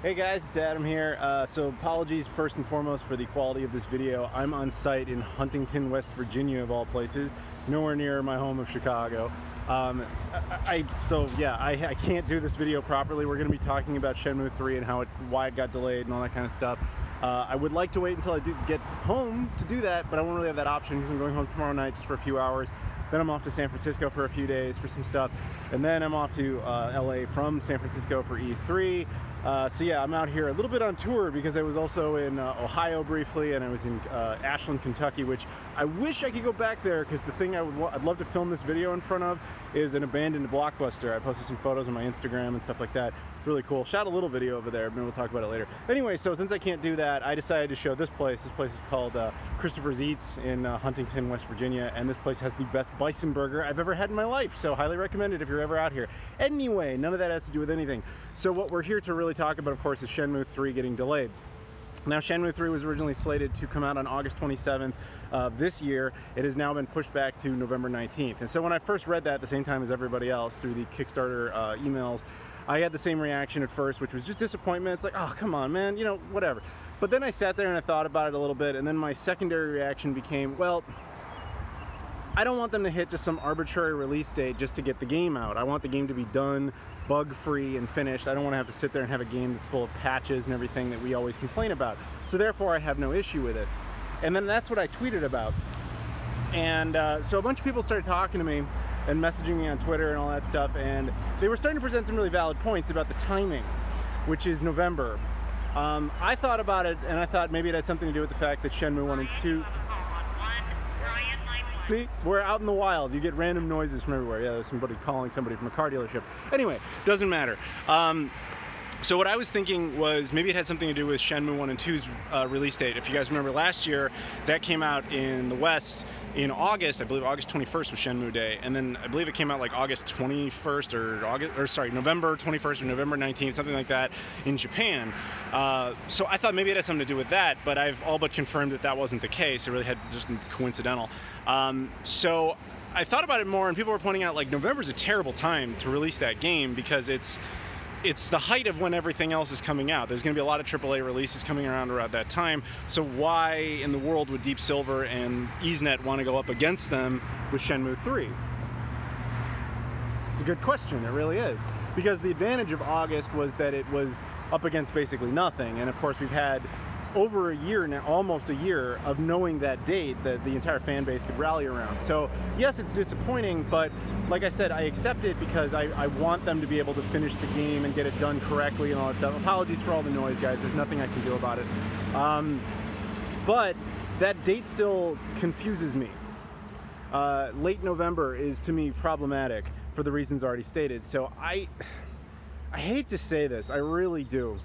Hey guys, it's Adam here. So apologies first and foremost for the quality of this video. I'm on site in Huntington, West Virginia of all places, nowhere near my home of Chicago. I can't do this video properly. We're going to be talking about Shenmue 3 and why it got delayed and all that kind of stuff. I would like to wait until I do get home to do that, but I won't really have that option because I'm going home tomorrow night just for a few hours. Then I'm off to San Francisco for a few days for some stuff, and then I'm off to LA from San Francisco for E3. So yeah, I'm out here a little bit on tour because I was also in Ohio briefly, and I was in Ashland, Kentucky, which I wish I could go back there because the thing I'd love to film this video in front of is an abandoned Blockbuster. I posted some photos on my Instagram and stuff like that. Really cool. Shot a little video over there, but we'll talk about it later. Anyway, so since I can't do that, I decided to show this place. This place is called Christopher's Eats in Huntington, West Virginia, and this place has the best bison burger I've ever had in my life, so highly recommend it if you're ever out here. Anyway, none of that has to do with anything. So what we're here to really talk about, of course, is Shenmue 3 getting delayed. Now, Shenmue 3 was originally slated to come out on August 27th this year. It has now been pushed back to November 19th. And so when I first read that at the same time as everybody else through the Kickstarter emails, I had the same reaction at first, which was just disappointment. It's like, oh, come on, man, you know, whatever. But then I sat there and I thought about it a little bit, and then my secondary reaction became, well, I don't want them to hit just some arbitrary release date just to get the game out. I want the game to be done, bug-free, and finished. I don't want to have to sit there and have a game that's full of patches and everything that we always complain about. So therefore, I have no issue with it. And then that's what I tweeted about. And so a bunch of people started talking to me and messaging me on Twitter and all that stuff, and they were starting to present some really valid points about the timing, which is November. I thought about it, and I thought maybe it had something to do with the fact that Shenmue 1 and 2... See, we're out in the wild. You get random noises from everywhere. Yeah, there's somebody calling somebody from a car dealership. Anyway, doesn't matter. So what I was thinking was maybe it had something to do with Shenmue 1 and 2's release date. If you guys remember last year, that came out in the West in August. I believe August 21st was Shenmue Day, and then I believe it came out like August 21st or November 21st or November 19th, something like that in Japan. So I thought maybe it had something to do with that, but I've all but confirmed that that wasn't the case. It really had just coincidental. So I thought about it more, and people were pointing out like November's a terrible time to release that game because it's the height of when everything else is coming out. There's going to be a lot of AAA releases coming around that time. So why in the world would Deep Silver and EaseNet want to go up against them with Shenmue 3? It's a good question, it really is. Because the advantage of August was that it was up against basically nothing. And of course we've had over a year now, almost a year, of knowing that date that the entire fan base could rally around. So yes, it's disappointing, but like I said, I accept it because I want them to be able to finish the game and get it done correctly and all that stuff. Apologies for all the noise, guys. There's nothing I can do about it. But that date still confuses me. Late November is, to me, problematic for the reasons already stated. So I hate to say this, I really do.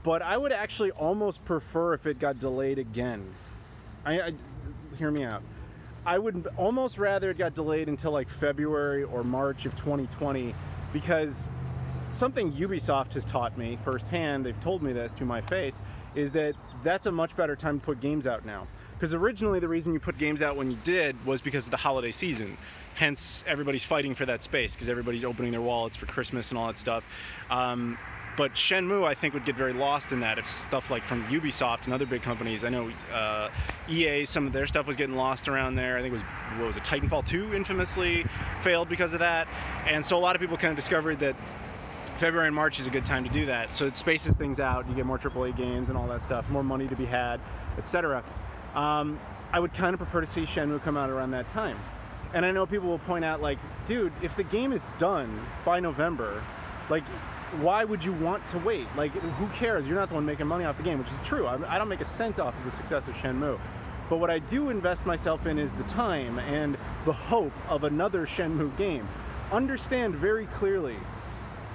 But I would actually almost prefer if it got delayed again. Hear me out. I would almost rather it got delayed until like February or March of 2020, because something Ubisoft has taught me firsthand, they've told me this to my face, is that that's a much better time to put games out now. Because originally the reason you put games out when you did was because of the holiday season. Hence everybody's fighting for that space because everybody's opening their wallets for Christmas and all that stuff. But Shenmue, I think, would get very lost in that if stuff like from Ubisoft and other big companies, I know EA, some of their stuff was getting lost around there. I think it was, what was it, Titanfall 2 infamously failed because of that. And so a lot of people kind of discovered that February and March is a good time to do that. So it spaces things out, you get more AAA games and all that stuff, more money to be had, etc. I would kind of prefer to see Shenmue come out around that time. And I know people will point out, like, dude, if the game is done by November, like, why would you want to wait? Like, who cares? You're not the one making money off the game, which is true. I don't make a cent off of the success of Shenmue. But what I do invest myself in is the time and the hope of another Shenmue game. Understand very clearly,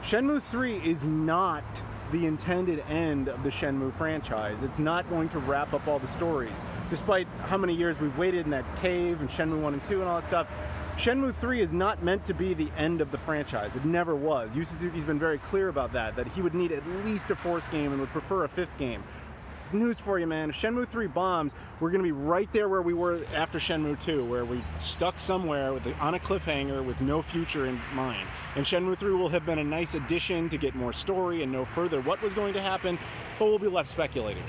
Shenmue 3 is not the intended end of the Shenmue franchise. It's not going to wrap up all the stories. Despite how many years we've waited in that cave and Shenmue 1 and 2 and all that stuff, Shenmue 3 is not meant to be the end of the franchise. It never was. Yu Suzuki's been very clear about that he would need at least a 4th game and would prefer a 5th game. news for you, man. If Shenmue 3 bombs, we're going to be right there where we were after Shenmue 2, where we stuck somewhere on a cliffhanger with no future in mind. And Shenmue 3 will have been a nice addition to get more story and know further what was going to happen, but we'll be left speculating.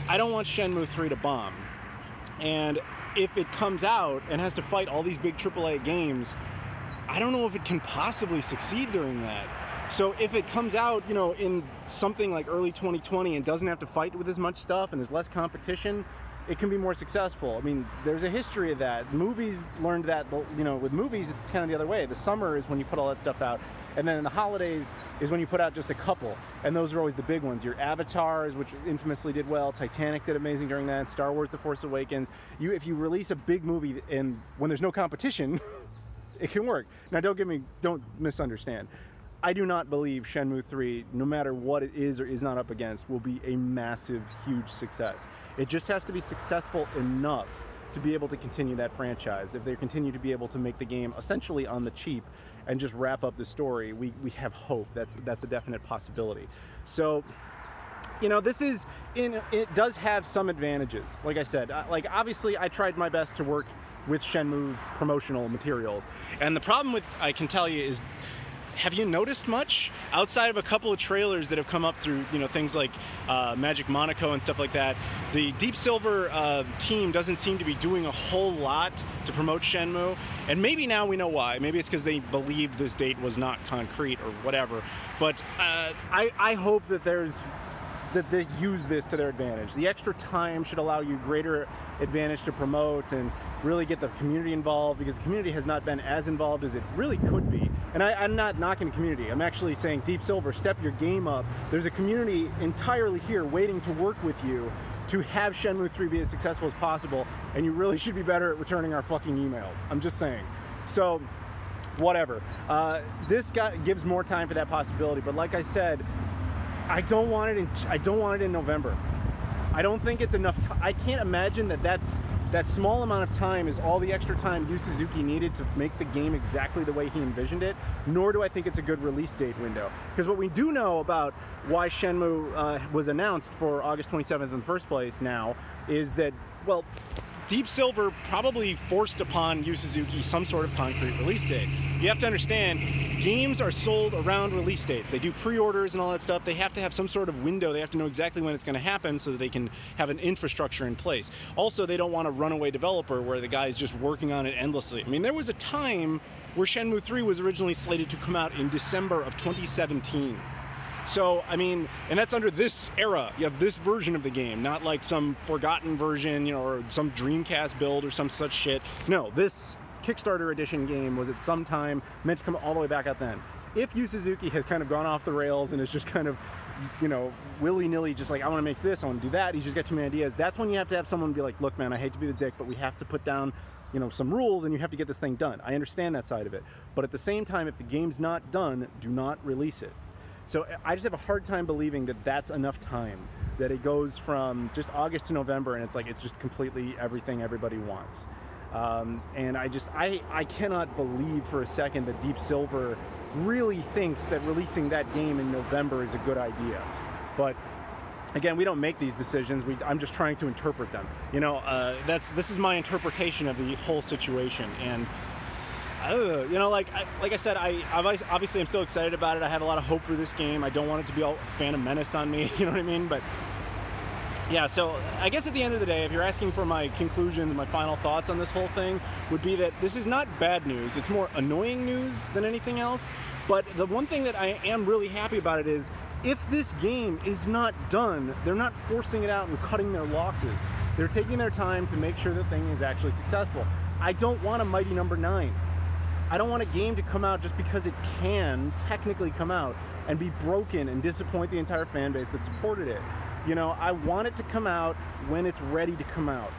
I don't want Shenmue 3 to bomb. And if it comes out and has to fight all these big AAA games, I don't know if it can possibly succeed during that. So if it comes out, you know, in something like early 2020 and doesn't have to fight with as much stuff and there's less competition, it can be more successful. I mean, there's a history of that. Movies learned that, you know, with movies, it's kind of the other way. The summer is when you put all that stuff out, and then the holidays is when you put out just a couple, and those are always the big ones. Your Avatars, which infamously did well, Titanic did amazing during that, Star Wars The Force Awakens. If you release a big movie and when there's no competition, it can work. Now don't misunderstand. I do not believe Shenmue 3, no matter what it is or is not up against, will be a massive, huge success. It just has to be successful enough to be able to continue that franchise. If they continue to be able to make the game essentially on the cheap and just wrap up the story, we have hope. That's a definite possibility. So, you know, it does have some advantages. Like I said, like obviously I tried my best to work with Shenmue promotional materials. And the problem with, I can tell you, is have you noticed much outside of a couple of trailers that have come up through, you know, things like Magic Monaco and stuff like that? The Deep Silver team doesn't seem to be doing a whole lot to promote Shenmue, and maybe now we know why. Maybe it's because they believed this date was not concrete or whatever. But I hope that they use this to their advantage. The extra time should allow you greater advantage to promote and really get the community involved, because the community has not been as involved as it really could be. And I'm not knocking the community. I'm actually saying, Deep Silver, step your game up. There's a community entirely here waiting to work with you to have Shenmue 3 be as successful as possible, and you really should be better at returning our fucking emails. I'm just saying. So, whatever. This gives more time for that possibility, but like I said, I don't want it in November. I don't think it's enough. I can't imagine that small amount of time is all the extra time Yu Suzuki needed to make the game exactly the way he envisioned it, nor do I think it's a good release date window. Because what we do know about why Shenmue was announced for August 27th in the first place now is that, well, Deep Silver probably forced upon Yu Suzuki some sort of concrete release date. You have to understand, games are sold around release dates. They do pre-orders and all that stuff. They have to have some sort of window. They have to know exactly when it's going to happen so that they can have an infrastructure in place. Also, they don't want a runaway developer where the guy's just working on it endlessly. I mean, there was a time where Shenmue 3 was originally slated to come out in December of 2017. So, I mean, and that's under this era. You have this version of the game, not like some forgotten version, you know, or some Dreamcast build or some such shit. No, this Kickstarter edition game was at some time meant to come all the way back out then. If Yu Suzuki has kind of gone off the rails and is just kind of, you know, willy-nilly just like, I want to make this, I want to do that, he's just got too many ideas, that's when you have to have someone be like, look, man, I hate to be the dick, but we have to put down, you know, some rules and you have to get this thing done. I understand that side of it. But at the same time, if the game's not done, do not release it. So I just have a hard time believing that that's enough time, that it goes from just August to November and it's like, it's just completely everything everybody wants. And I cannot believe for a second that Deep Silver really thinks that releasing that game in November is a good idea. But again, we don't make these decisions. I'm just trying to interpret them. You know, this is my interpretation of the whole situation. And you know, like I said, obviously I'm still excited about it. I have a lot of hope for this game. I don't want it to be all Phantom Menace on me, you know what I mean? But yeah, so I guess at the end of the day, if you're asking for my conclusions, my final thoughts on this whole thing, would be that this is not bad news. It's more annoying news than anything else. But the one thing that I am really happy about it is, if this game is not done, they're not forcing it out and cutting their losses. They're taking their time to make sure the thing is actually successful. I don't want a Mighty No. 9. I don't want a game to come out just because it can technically come out and be broken and disappoint the entire fan base that supported it. You know, I want it to come out when it's ready to come out.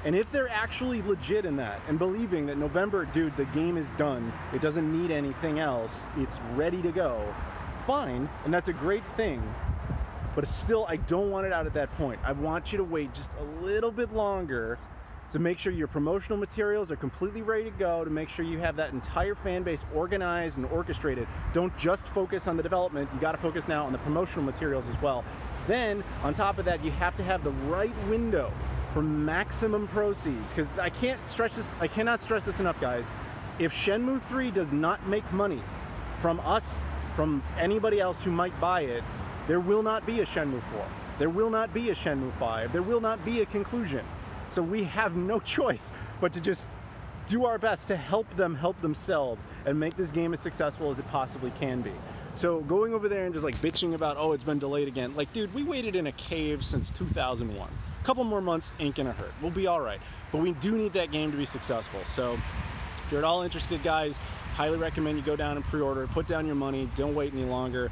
And if they're actually legit in that and believing that November, dude, the game is done, it doesn't need anything else, it's ready to go, fine, and that's a great thing. But still, I don't want it out at that point. I want you to wait just a little bit longer to make sure your promotional materials are completely ready to go, to make sure you have that entire fan base organized and orchestrated. Don't just focus on the development, you gotta focus now on the promotional materials as well. Then, on top of that, you have to have the right window for maximum proceeds. Because I cannot stress this enough, guys. If Shenmue 3 does not make money from us, from anybody else who might buy it, there will not be a Shenmue 4. There will not be a Shenmue 5. There will not be a conclusion. So we have no choice but to just do our best to help them help themselves and make this game as successful as it possibly can be. So going over there and just like bitching about, oh, it's been delayed again. Like, dude, we waited in a cave since 2001. A couple more months ain't gonna hurt. We'll be all right. But we do need that game to be successful. So if you're at all interested, guys, highly recommend you go down and pre-order it. Put down your money. Don't wait any longer.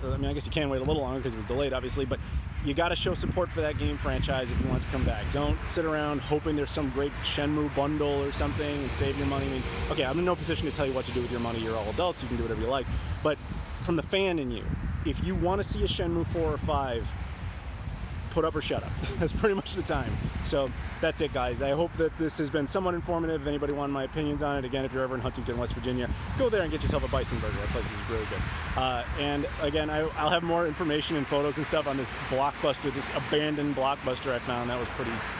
I mean, I guess you can wait a little longer because it was delayed, obviously, but you got to show support for that game franchise if you want it to come back. Don't sit around hoping there's some great Shenmue bundle or something and save your money. I mean, okay, I'm in no position to tell you what to do with your money. You're all adults. You can do whatever you like. But from the fan in you, if you want to see a Shenmue 4 or 5, put up or shut up. That's pretty much the time. So that's it, guys. I hope that this has been somewhat informative. If anybody wanted my opinions on it, again, if you're ever in Huntington, West Virginia, go there and get yourself a bison burger. That place is really good. And again, I'll have more information and photos and stuff on this Blockbuster, this abandoned Blockbuster I found. That was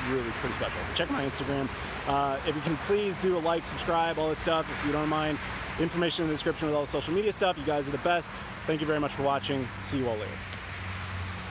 really pretty special. Check my Instagram. If you can please do a like, subscribe, all that stuff, if you don't mind. Information in the description with all the social media stuff. You guys are the best. Thank you very much for watching. See you all later.